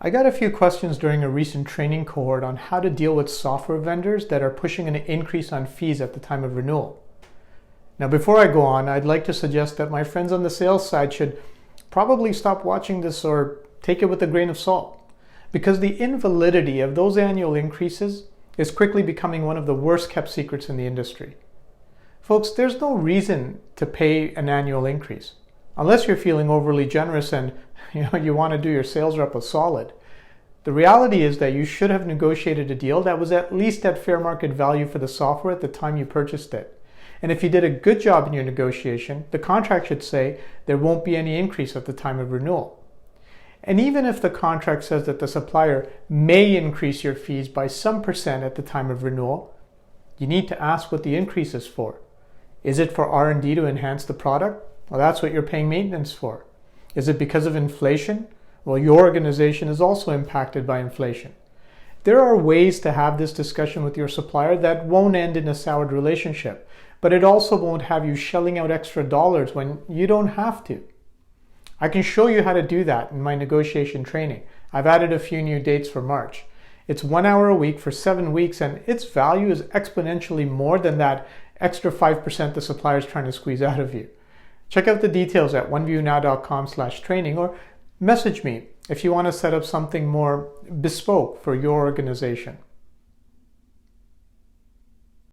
I got a few questions during a recent training cohort on how to deal with software vendors that are pushing an increase on fees at the time of renewal. Now, before I go on, I'd like to suggest that my friends on the sales side should probably stop watching this or take it with a grain of salt, because the invalidity of those annual increases is quickly becoming one of the worst kept secrets in the industry. Folks, there's no reason to pay an annual increase, unless you're feeling overly generous and you want to do your sales rep a solid. The reality is that you should have negotiated a deal that was at least at fair market value for the software at the time you purchased it. And if you did a good job in your negotiation, the contract should say there won't be any increase at the time of renewal. And even if the contract says that the supplier may increase your fees by some percent at the time of renewal, you need to ask what the increase is for. Is it for R&D to enhance the product? Well, that's what you're paying maintenance for. Is it because of inflation? Well, your organization is also impacted by inflation. There are ways to have this discussion with your supplier that won't end in a soured relationship, but it also won't have you shelling out extra dollars when you don't have to. I can show you how to do that in my negotiation training. I've added a few new dates for March. It's 1 hour a week for 7 weeks, and its value is exponentially more than that extra 5% the supplier is trying to squeeze out of you. Check out the details at oneviewnow.com/training or message me if you want to set up something more bespoke for your organization.